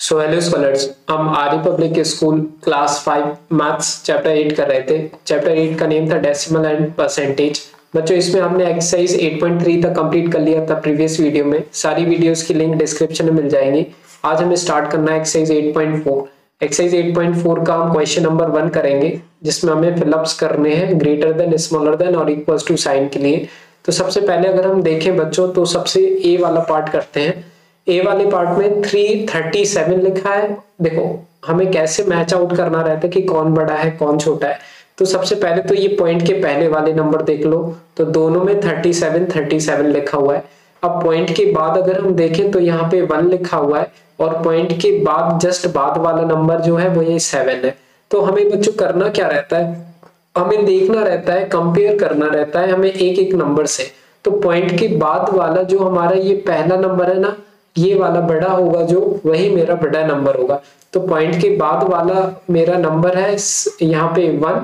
सो hello scholars, हम Arya public school class 5 maths chapter 8 कर रहे थे। चैप्टर 8 का नेम था डेसिमल एंड परसेंटेज। बच्चों इसमें हमने एक्सरसाइज 8.3 तक कंप्लीट कर लिया था प्रीवियस वीडियो में। सारी वीडियोस की लिंक डिस्क्रिप्शन में मिल जाएंगी। आज हमें स्टार्ट करना है एक्सरसाइज 8.4। एक्सरसाइज 8.4 का हम क्वेश्चन नंबर 1 करेंगे, जिसमें हमें फिलअप्स करने हैं ग्रेटर देन, स्मॉलर देन और इक्वल्स टू साइन के लिए। तो सबसे पहले अगर हम देखें बच्चों, तो सबसे ए वाला पार्ट करते हैं। ए वाले पार्ट में 337 लिखा है। देखो हमें कैसे मैच आउट करना रहता है कि कौन बड़ा है कौन छोटा है। तो सबसे पहले तो ये पॉइंट के पहले वाले नंबर देख लो, तो दोनों में 37 लिखा हुआ है। अब पॉइंट के बाद अगर हम देखें तो यहाँ पे 1 लिखा हुआ है, और पॉइंट के बाद जस्ट बाद वाला नंबर जो है वो ये 7 है। तो हमें बच्चों करना क्या रहता है, हमें देखना रहता है, कंपेयर करना रहता है हमें एक एक नंबर से। तो पॉइंट के बाद वाला जो हमारा ये पहला नंबर है ना, ये वाला बड़ा होगा, जो वही मेरा बड़ा नंबर होगा। तो पॉइंट के बाद वाला मेरा नंबर है यहाँ पे 1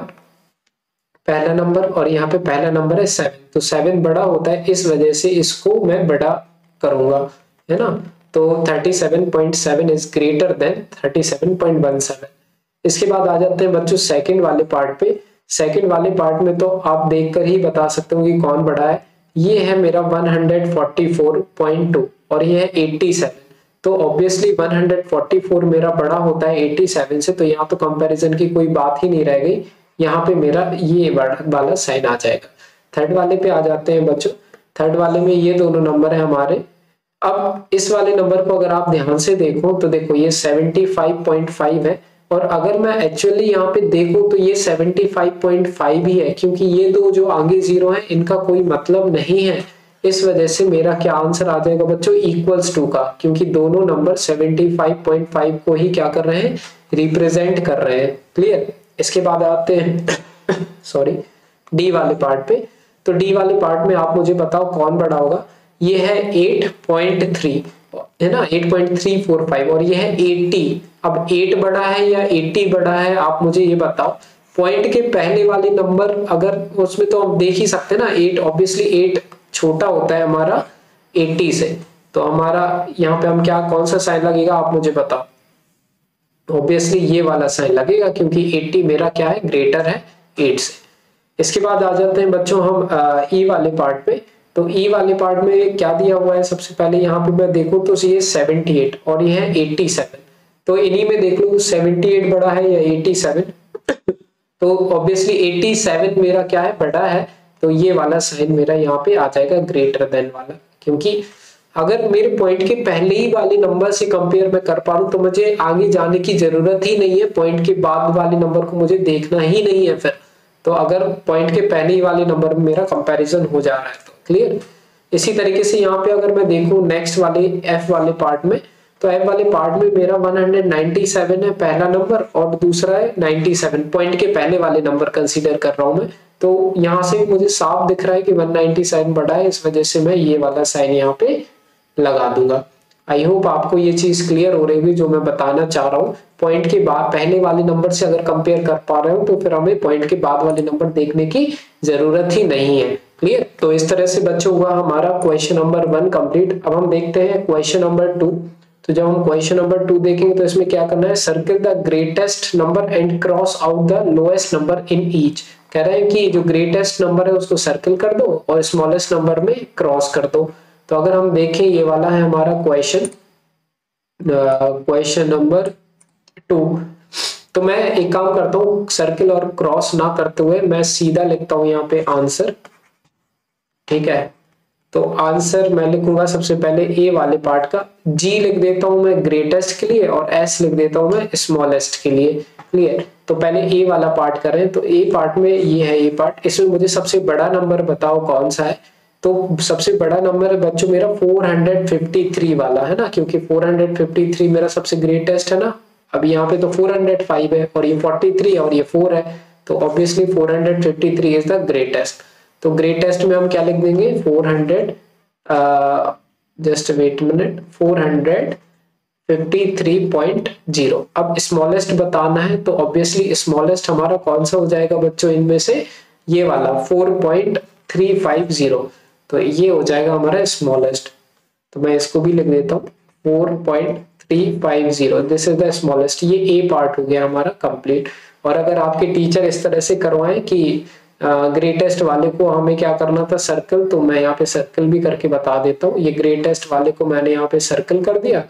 पहला नंबर, और यहाँ पे पहला नंबर है 7। तो 7 बड़ा होता है, इस वजह से इसको मैं बड़ा करूंगा, है ना। तो 37.7 इज ग्रेटर देन 37.17। इसके बाद आ जाते हैं बच्चों सेकंड वाले पार्ट पे। सेकंड वाले पार्ट में तो आप देखकर ही बता सकते हो कि कौन बड़ा है। ये है मेरा 144.2 और ये है 87। तो ऑब्वियसली 144 मेरा बड़ा होता है 87 से, तो यहाँ तो कंपैरिजन की कोई बात ही नहीं रह गई। यहाँ पे मेरा ये वाला साइन आ जाएगा। थर्ड वाले पे आ जाते हैं बच्चों। थर्ड वाले में ये दोनों नंबर है हमारे। अब इस वाले नंबर को अगर आप ध्यान से देखो तो देखो ये 75.5 है, और अगर मैं एक्चुअली यहाँ पे देखूं तो ये 75.5 ही है, क्योंकि ये दो जो आगे जीरो है इनका कोई मतलब नहीं है। इस वजह से मेरा क्या आंसर आ जाएगा बच्चों, इक्वल्स टू का, क्योंकि दोनों नंबर 75.5 को ही क्या कर रहे हैं, रिप्रेजेंट कर रहे हैं। क्लियर। इसके बाद आते हैं सॉरी डी वाले पार्ट पे। तो डी वाले पार्ट में आप मुझे बताओ कौन बड़ा होगा। ये है 8.3 है ना, 8.345, और ये है 80। अब 8 बड़ा है या 80 बड़ा है, आप मुझे ये बताओ। पॉइंट के पहले वाले नंबर अगर उसमें तो हम देख ही सकते हैं ना, 8 ऑब्वियसली 8 छोटा होता है हमारा 80 से। तो हमारा यहाँ पे हम क्या, कौन सा साइन लगेगा आप मुझे बताओ। ऑब्वियसली ये वाला साइन लगेगा, क्योंकि 80 मेरा क्या है, ग्रेटर है 8 से। इसके बाद आ जाते हैं बच्चों हम ई वाले पार्ट पे। तो ई वाले पार्ट में क्या दिया हुआ है, सबसे पहले यहाँ पे मैं देखूं तो ये 78 और ये है 87। तो इन्हीं में देख लो 78 बड़ा है या 87। तो ऑब्वियसली 87 मेरा क्या है, बड़ा है। तो ये वाला साइन मेरा यहाँ पे आ जाएगा ग्रेटर देन वाला, क्योंकि अगर मेरे पॉइंट के पहले ही वाले नंबर से कंपेयर मैं कर पा रहा हूं तो मुझे आगे जाने की जरूरत ही नहीं है, पॉइंट के बाद वाले नंबर को मुझे देखना ही नहीं है फिर। तो अगर पॉइंट के पहले ही वाले नंबर में मेरा कंपैरिजन हो जा रहा है तो क्लियर। इसी तरीके से यहाँ पे अगर मैं देखूं नेक्स्ट वाले एफ वाले पार्ट में, तो एफ वाले पार्ट में मेरा 197 है पहला नंबर, और दूसरा है 97। पॉइंट के पहले वाले नंबर कंसीडर कर रहा हूं मैं। तो यहाँ से मुझे साफ दिख रहा है कि 197 बड़ा है, इस वजह से मैं ये वाला साइन यहाँ पे लगा दूंगा। आई होप आपको ये चीज क्लियर हो रही होगी जो मैं बताना चाह रहा हूँ। पॉइंट के बाद पहले वाले नंबर से अगर कंपेयर कर पा रहे हो तो फिर हमें पॉइंट के बाद वाले नंबर देखने की जरूरत ही नहीं है। क्लियर। तो इस तरह से बच्चों हुआ हमारा क्वेश्चन नंबर 1 कंप्लीट। अब हम देखते हैं क्वेश्चन नंबर 2। तो जब हम क्वेश्चन नंबर 2 देखेंगे तो इसमें क्या करना है, circle the greatest number and cross out the lowest number in each. कह रहे हैं कि जो ग्रेटेस्ट नंबर है उसको सर्किल कर दो और स्मॉलेस्ट नंबर में क्रॉस कर दो। तो अगर हम देखें ये वाला है हमारा क्वेश्चन नंबर 2। तो मैं एक काम करता हूँ, सर्किल और क्रॉस ना करते हुए मैं सीधा लिखता हूँ यहाँ पे आंसर। ठीक है। तो आंसर मैं लिखूंगा सबसे पहले ए वाले पार्ट का, जी लिख देता हूं मैं ग्रेटेस्ट के लिए, और एस लिख देता हूं मैं स्मॉलेस्ट के लिए। क्लियर। तो पहले ए वाला पार्ट करें। तो ए पार्ट में ये है ए पार्ट, इसमें मुझे सबसे बड़ा नंबर बताओ कौन सा है। तो सबसे बड़ा नंबर है बच्चों मेरा 453 वाला, है ना, क्योंकि 453 मेरा सबसे ग्रेटेस्ट है ना। अब यहाँ पे तो 405 है और ये 43 और ये 4 है, तो ऑब्वियसली 453 इज द ग्रेटेस्ट। तो ग्रेटेस्ट में हम क्या लिख देंगे, 453.0। अब स्मॉलेस्ट बताना है तो ऑब्वियसली स्मॉलेस्ट हमारा कौन सा हो जाएगा बच्चों, इनमें से ये वाला 4.350। तो ये हो जाएगा हमारा स्मॉलेस्ट। तो मैं इसको भी लिख देता हूँ 4.350। 350, दिस इज द स्मॉलेस्ट। ये ए पार्ट हो गया हमारा कंप्लीट। और अगर आपके टीचर इस तरह से करवाएं कि ग्रेटेस्ट वाले को हमें क्या करना था, सर्कल, तो मैं यहाँ पे सर्कल भी करके बता देता हूँ। ये ग्रेटेस्ट वाले को मैंने यहाँ पे सर्कल कर दिया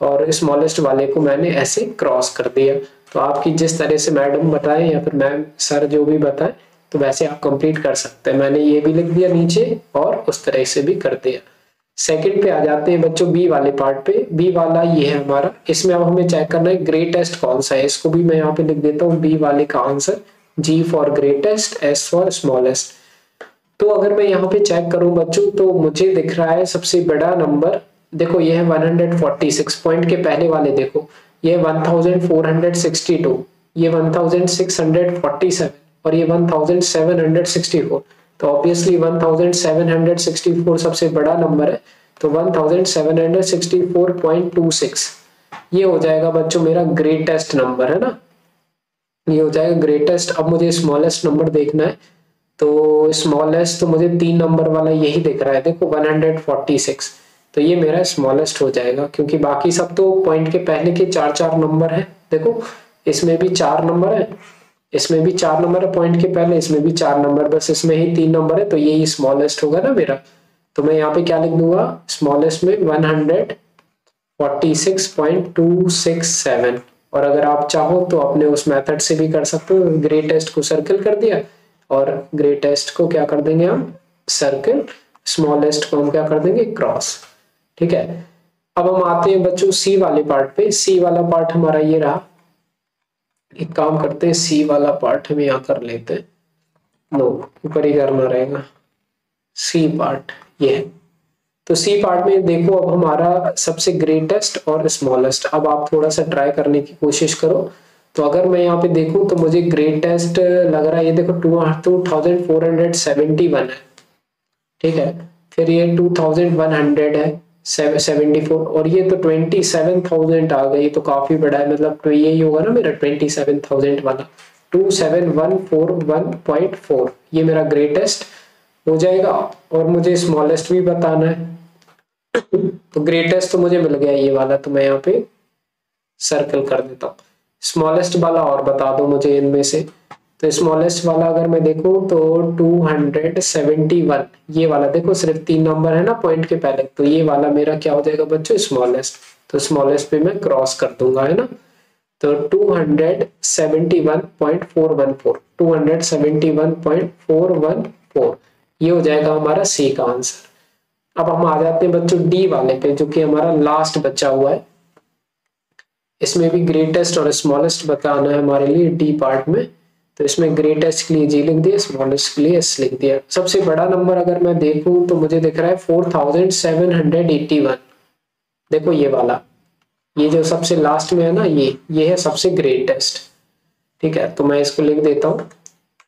और स्मॉलेस्ट वाले को मैंने ऐसे क्रॉस कर दिया। तो आपकी जिस तरह से मैडम बताए या फिर मैम सर जो भी बताए, तो वैसे आप कंप्लीट कर सकते हैं। मैंने ये भी लिख दिया नीचे और उस तरह से भी कर दिया। सेकंड पे आ जाते हैं बच्चों बी वाले पार्ट पे। बी वाला ये है हमारा। इसमें अब हमें चेक करना है ग्रेटेस्ट कौन सा है। इसको भी मैं यहाँ पे लिख देता हूँ बी वाले का answer, G for greatest, S for smallest. तो अगर मैं यहाँ पे चेक करूं बच्चों तो मुझे दिख रहा है सबसे बड़ा नंबर, देखो ये है 146। पॉइंट के पहले वाले देखो, ये 1462, ये 1647 और ये 1764। तो ऑब्वियसली 1764 सबसे बड़ा नंबर है, तो 1764.26 ये हो जाएगा बच्चों मेरा ग्रेटेस्ट नंबर, है ना, ये हो जाएगा ग्रेटेस्ट। अब मुझे स्मॉलेस्ट नंबर देखना है, तो स्मॉलेस्ट तो मुझे 3 नंबर वाला यही दिख रहा है, देखो 146। तो ये मेरा स्मॉलेस्ट हो जाएगा, क्योंकि बाकी सब तो पॉइंट के पहले के 4 नंबर है। देखो इसमें भी 4 नंबर है, इसमें भी 4 नंबर है पॉइंट के पहले, इसमें भी 4 नंबर, बस इसमें ही 3 नंबर है, तो यही स्मॉलेस्ट होगा ना मेरा। तो मैं यहाँ पे क्या लिख दूंगा, स्मॉलेस्ट में 146.267। और अगर आप चाहो तो अपने उस मेथड से भी कर सकते हो, ग्रेटेस्ट को सर्कल कर दिया और ग्रेटेस्ट को क्या कर देंगे हम, सर्कल, स्मॉलेस्ट को हम क्या कर देंगे, क्रॉस। ठीक है, अब हम आते हैं बच्चों सी वाले पार्ट पे। सी वाला पार्ट हमारा ये रहा। एक काम करते हैं, सी वाला पार्ट हम यहाँ कर लेते हैं, नो ऊपर ही करना रहेगा। सी पार्ट ये है। तो सी पार्ट में देखो अब हमारा सबसे ग्रेटेस्ट और स्मॉलेस्ट। अब आप थोड़ा सा ट्राई करने की कोशिश करो। तो अगर मैं यहाँ पे देखूं तो मुझे ग्रेटेस्ट लग रहा है, ये देखो 2471 है। ठीक है, फिर ये 2100 है, 74, और ये तो 27,000 आ गई, तो काफी बड़ा है, मतलब तो यही होगा ना मेरा 27,000 वाला, 27141.4 ये मेरा ग्रेटेस्ट हो जाएगा। और मुझे स्मॉलेस्ट भी बताना है, तो ग्रेटेस्ट तो मुझे मिल गया ये वाला, तो मैं यहाँ पे सर्कल कर देता हूँ। स्मॉलेस्ट वाला और बता दो मुझे इनमें से। तो स्मॉलेस्ट वाला अगर मैं देखूं तो 271 ये वाला, देखो सिर्फ 3 नंबर है ना पॉइंट के पहले, तो ये वाला मेरा क्या हो जाएगा बच्चों, स्मॉलेस्ट। तो स्मॉलेस्ट पे मैं क्रॉस कर दूंगा, है ना। तो 271.414, 271.414 ये हो जाएगा हमारा सी का आंसर। अब हम आ जाते हैं बच्चों डी वाले पे, जो कि हमारा लास्ट बचा हुआ है। इसमें भी ग्रेटेस्ट और स्मॉलेस्ट बताना है हमारे लिए डी पार्ट में। तो इसमें ग्रेटेस्ट के लिए जी लिख दिया, स्मॉलेस्ट के लिए एस लिख दिया। सबसे बड़ा नंबर अगर मैं देखूं तो मुझे दिख रहा है 4781। देखो ये वाला, ये जो सबसे लास्ट में है ना, ये है सबसे ग्रेटेस्ट। ठीक है, तो मैं इसको लिख देता हूँ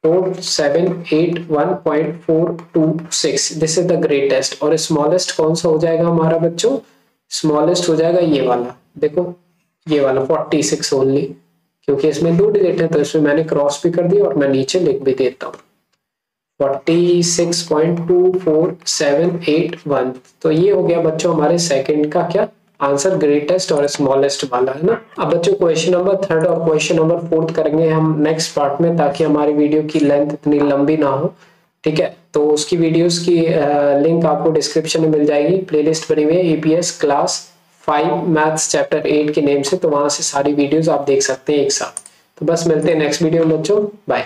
4781.426, दिस इज द ग्रेटेस्ट। और स्मॉलेस्ट कौन सा हो जाएगा हमारा बच्चों, स्मॉलेस्ट हो जाएगा ये वाला, देखो ये वाला 46 ओनली, क्योंकि इसमें 2 डिजिट है, तो इसमें मैंने क्रॉस भी कर दिया और मैं नीचे लिख भी देता हूँ 46.24781। तो ये हो गया बच्चों हमारे सेकंड का क्या आंसर, ग्रेटेस्ट और स्मॉलेस्ट वाला, है ना। अब बच्चों क्वेश्चन नंबर 3 और क्वेश्चन नंबर 4 करेंगे हम नेक्स्ट पार्ट में, ताकि हमारी वीडियो की लेंथ इतनी लंबी ना हो। ठीक है, तो उसकी वीडियोस की लिंक आपको डिस्क्रिप्शन में मिल जाएगी। प्लेलिस्ट बनी हुई है EPS क्लास 5 मैथ्स चैप्टर 8 के नेम से, तो वहां से सारी वीडियोस आप देख सकते हैं एक साथ। तो बस मिलते हैं नेक्स्ट वीडियो में बच्चों, बाय।